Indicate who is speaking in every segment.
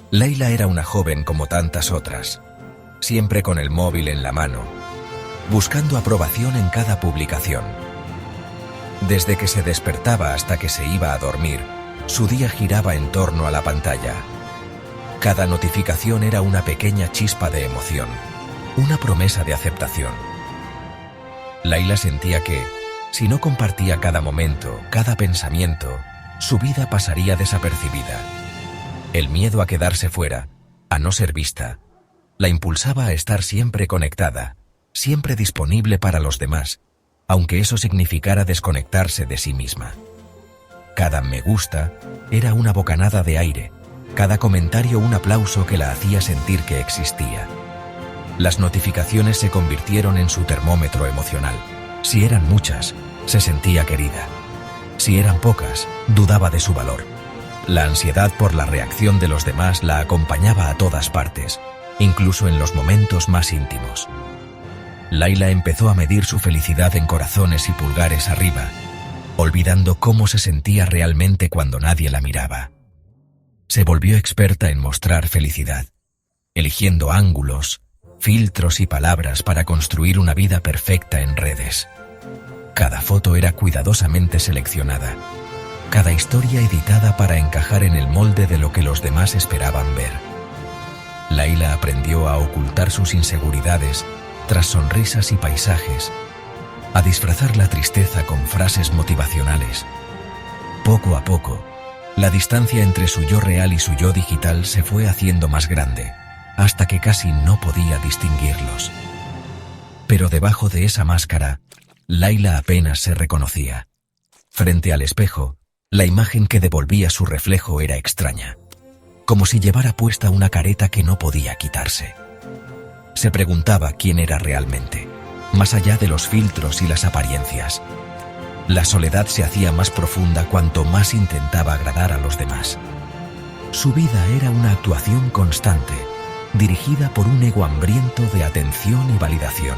Speaker 1: Layla era una joven como tantas otras, siempre con el móvil en la mano, buscando aprobación en cada publicación. Desde que se despertaba hasta que se iba a dormir, su día giraba en torno a la pantalla. Cada notificación era una pequeña chispa de emoción, una promesa de aceptación. Layla sentía que, si no compartía cada momento, cada pensamiento, su vida pasaría desapercibida. El miedo a quedarse fuera, a no ser vista, la impulsaba a estar siempre conectada, siempre disponible para los demás, aunque eso significara desconectarse de sí misma. Cada me gusta era una bocanada de aire, cada comentario un aplauso que la hacía sentir que existía. Las notificaciones se convirtieron en su termómetro emocional. Si eran muchas, se sentía querida. Si eran pocas, dudaba de su valor. La ansiedad por la reacción de los demás la acompañaba a todas partes, incluso en los momentos más íntimos. Layla empezó a medir su felicidad en corazones y pulgares arriba, olvidando cómo se sentía realmente cuando nadie la miraba. Se volvió experta en mostrar felicidad, eligiendo ángulos, filtros y palabras para construir una vida perfecta en redes. Cada foto era cuidadosamente seleccionada, cada historia editada para encajar en el molde de lo que los demás esperaban ver. Layla aprendió a ocultar sus inseguridades tras sonrisas y paisajes, a disfrazar la tristeza con frases motivacionales. Poco a poco, la distancia entre su yo real y su yo digital se fue haciendo más grande, hasta que casi no podía distinguirlos. Pero debajo de esa máscara, Layla apenas se reconocía. Frente al espejo, la imagen que devolvía su reflejo era extraña, como si llevara puesta una careta que no podía quitarse. Se preguntaba quién era realmente, más allá de los filtros y las apariencias. La soledad se hacía más profunda cuanto más intentaba agradar a los demás. Su vida era una actuación constante, dirigida por un ego hambriento de atención y validación.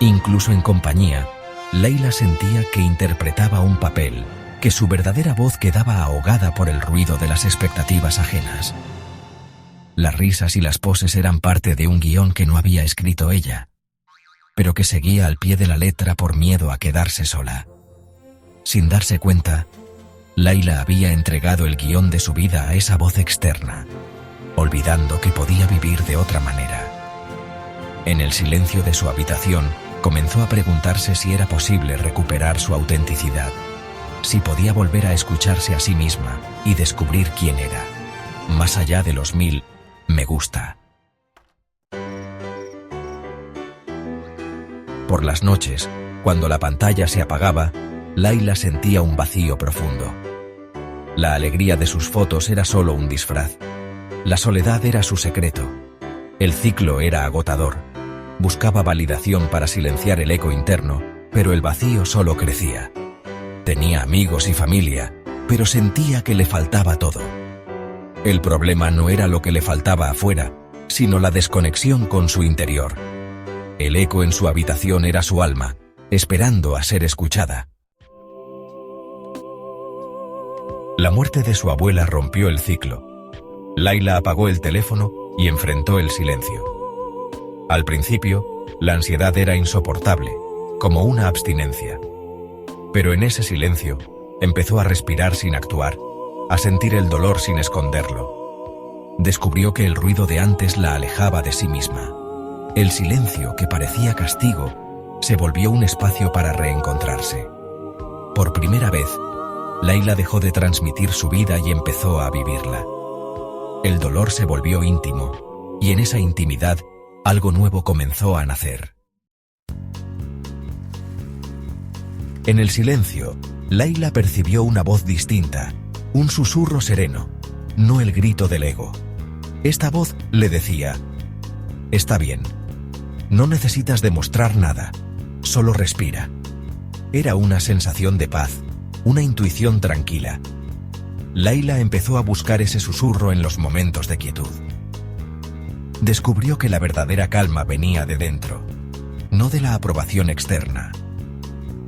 Speaker 1: Incluso en compañía, Layla sentía que interpretaba un papel, que su verdadera voz quedaba ahogada por el ruido de las expectativas ajenas. Las risas y las poses eran parte de un guión que no había escrito ella, pero que seguía al pie de la letra por miedo a quedarse sola. Sin darse cuenta, Layla había entregado el guión de su vida a esa voz externa, olvidando que podía vivir de otra manera. En el silencio de su habitación, comenzó a preguntarse si era posible recuperar su autenticidad, si podía volver a escucharse a sí misma y descubrir quién era, más allá de los 1000 me gusta. Por las noches, cuando la pantalla se apagaba, Layla sentía un vacío profundo. La alegría de sus fotos era solo un disfraz. La soledad era su secreto. El ciclo era agotador. Buscaba validación para silenciar el eco interno, pero el vacío solo crecía. Tenía amigos y familia, pero sentía que le faltaba todo. El problema no era lo que le faltaba afuera, sino la desconexión con su interior. El eco en su habitación era su alma, esperando a ser escuchada. La muerte de su abuela rompió el ciclo. Layla apagó el teléfono y enfrentó el silencio. Al principio, la ansiedad era insoportable, como una abstinencia. Pero en ese silencio, empezó a respirar sin actuar, a sentir el dolor sin esconderlo. Descubrió que el ruido de antes la alejaba de sí misma. El silencio, que parecía castigo, se volvió un espacio para reencontrarse. Por primera vez, Layla dejó de transmitir su vida y empezó a vivirla. El dolor se volvió íntimo, y en esa intimidad, algo nuevo comenzó a nacer. En el silencio, Layla percibió una voz distinta, un susurro sereno, no el grito del ego. Esta voz le decía: «Está bien. No necesitas demostrar nada, solo respira». Era una sensación de paz, una intuición tranquila. Layla empezó a buscar ese susurro en los momentos de quietud. Descubrió que la verdadera calma venía de dentro, no de la aprobación externa.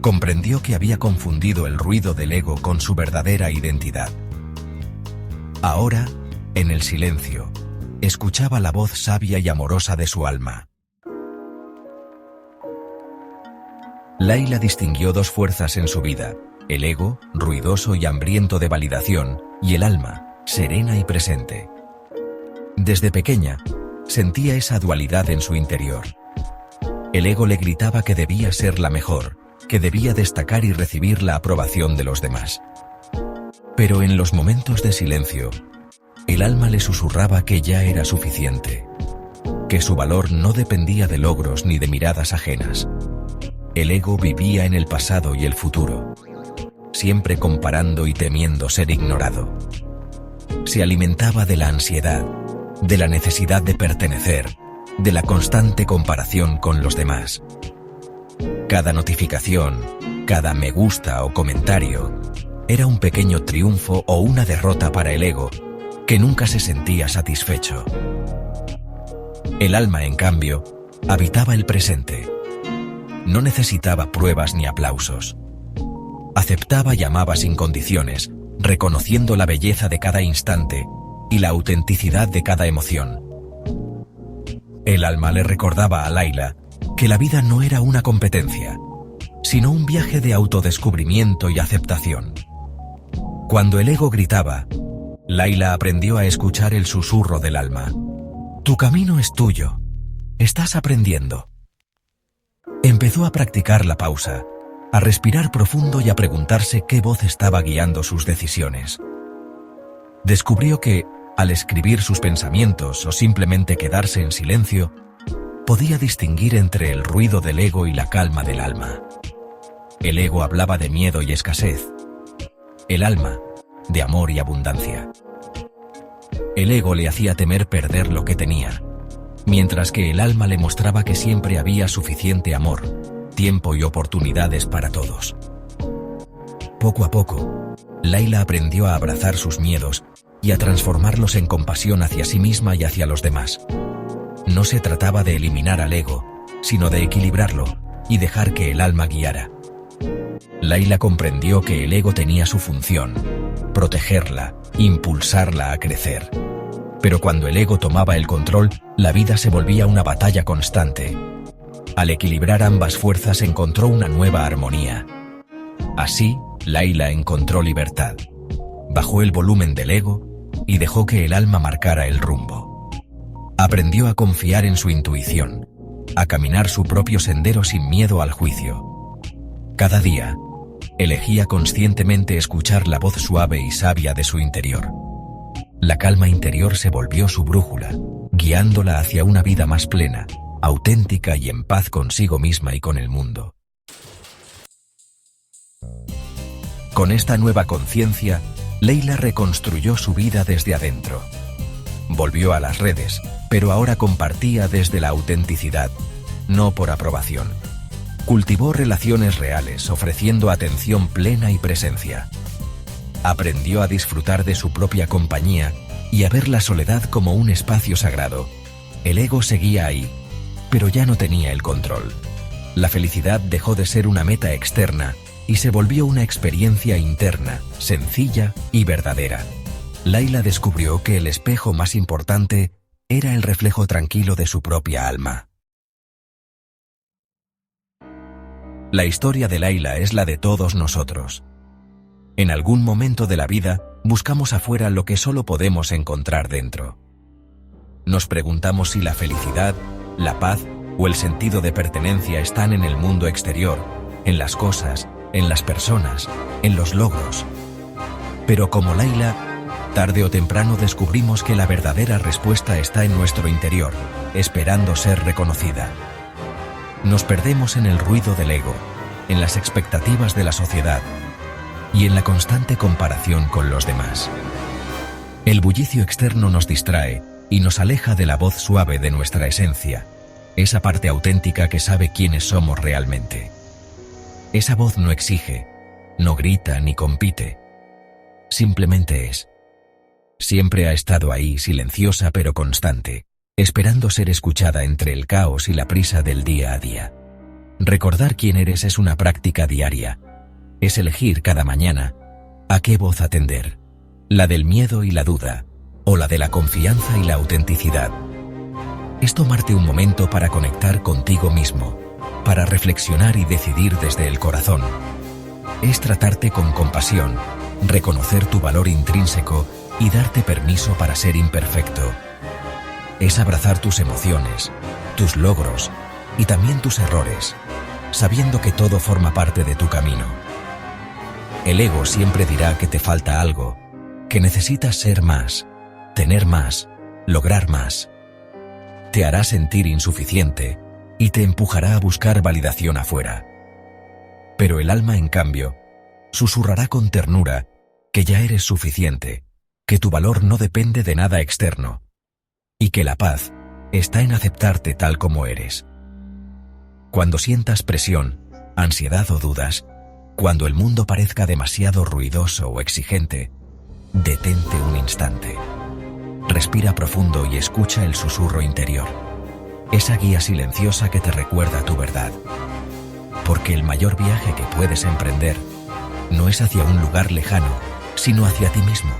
Speaker 1: Comprendió que había confundido el ruido del ego con su verdadera identidad. Ahora, En el silencio, escuchaba la voz sabia y amorosa de su alma. Layla distinguió dos fuerzas en su vida: el ego, ruidoso y hambriento de validación, y el alma, serena y presente. Desde pequeña, sentía esa dualidad en su interior. El ego le gritaba que debía ser la mejor, que debía destacar y recibir la aprobación de los demás. Pero en los momentos de silencio, el alma le susurraba que ya era suficiente, que su valor no dependía de logros ni de miradas ajenas. El ego vivía en el pasado y el futuro, siempre comparando y temiendo ser ignorado. Se alimentaba de la ansiedad, de la necesidad de pertenecer, de la constante comparación con los demás. Cada notificación, cada me gusta o comentario, era un pequeño triunfo o una derrota para el ego, que nunca se sentía satisfecho. El alma, en cambio, habitaba el presente. No necesitaba pruebas ni aplausos. Aceptaba y amaba sin condiciones, reconociendo la belleza de cada instante y la autenticidad de cada emoción. El alma le recordaba a Layla que la vida no era una competencia, sino un viaje de autodescubrimiento y aceptación. Cuando el ego gritaba, Layla aprendió a escuchar el susurro del alma. Tu camino es tuyo. Estás aprendiendo. Empezó a practicar la pausa, a respirar profundo y a preguntarse qué voz estaba guiando sus decisiones. Descubrió que, al escribir sus pensamientos o simplemente quedarse en silencio, podía distinguir entre el ruido del ego y la calma del alma. El ego hablaba de miedo y escasez. El alma, de amor y abundancia. El ego le hacía temer perder lo que tenía, mientras que el alma le mostraba que siempre había suficiente amor, tiempo y oportunidades para todos. Poco a poco, Layla aprendió a abrazar sus miedos y a transformarlos en compasión hacia sí misma y hacia los demás. No se trataba de eliminar al ego, sino de equilibrarlo y dejar que el alma guiara. Layla comprendió que el ego tenía su función: protegerla, impulsarla a crecer. Pero cuando el ego tomaba el control, la vida se volvía una batalla constante. Al equilibrar ambas fuerzas encontró una nueva armonía. Así, Layla encontró libertad. Bajó el volumen del ego y dejó que el alma marcara el rumbo. Aprendió a confiar en su intuición, a caminar su propio sendero sin miedo al juicio. Cada día, elegía conscientemente escuchar la voz suave y sabia de su interior. La calma interior se volvió su brújula, guiándola hacia una vida más plena, auténtica y en paz consigo misma y con el mundo. Con esta nueva conciencia, Layla reconstruyó su vida desde adentro. Volvió a las redes, pero ahora compartía desde la autenticidad, no por aprobación. Cultivó relaciones reales, ofreciendo atención plena y presencia. Aprendió a disfrutar de su propia compañía y a ver la soledad como un espacio sagrado. El ego seguía ahí, pero ya no tenía el control. La felicidad dejó de ser una meta externa y se volvió una experiencia interna, sencilla y verdadera. Layla descubrió que el espejo más importante era el reflejo tranquilo de su propia alma. La historia de Layla es la de todos nosotros. En algún momento de la vida, buscamos afuera lo que solo podemos encontrar dentro. Nos preguntamos si la felicidad, la paz o el sentido de pertenencia están en el mundo exterior, en las cosas, en las personas, en los logros. Pero como Layla, tarde o temprano descubrimos que la verdadera respuesta está en nuestro interior, esperando ser reconocida. Nos perdemos en el ruido del ego, en las expectativas de la sociedad y en la constante comparación con los demás. El bullicio externo nos distrae y nos aleja de la voz suave de nuestra esencia, esa parte auténtica que sabe quiénes somos realmente. Esa voz no exige, no grita ni compite, simplemente es. Siempre ha estado ahí, silenciosa pero constante, esperando ser escuchada entre el caos y la prisa del día a día. Recordar quién eres es una práctica diaria. Es elegir cada mañana a qué voz atender, la del miedo y la duda, o la de la confianza y la autenticidad. Es tomarte un momento para conectar contigo mismo, para reflexionar y decidir desde el corazón. Es tratarte con compasión, reconocer tu valor intrínseco y darte permiso para ser imperfecto. Es abrazar tus emociones, tus logros y también tus errores, sabiendo que todo forma parte de tu camino. El ego siempre dirá que te falta algo, que necesitas ser más, tener más, lograr más. Te hará sentir insuficiente y te empujará a buscar validación afuera. Pero el alma, en cambio, susurrará con ternura que ya eres suficiente, que tu valor no depende de nada externo, y que la paz está en aceptarte tal como eres. Cuando sientas presión, ansiedad o dudas, cuando el mundo parezca demasiado ruidoso o exigente, detente un instante. Respira profundo y escucha el susurro interior, esa guía silenciosa que te recuerda tu verdad. Porque el mayor viaje que puedes emprender no es hacia un lugar lejano, sino hacia ti mismo.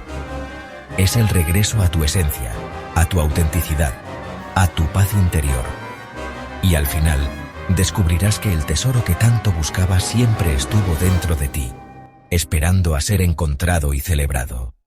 Speaker 1: Es el regreso a tu esencia, a tu autenticidad, a tu paz interior. Y al final, descubrirás que el tesoro que tanto buscabas siempre estuvo dentro de ti, esperando a ser encontrado y celebrado.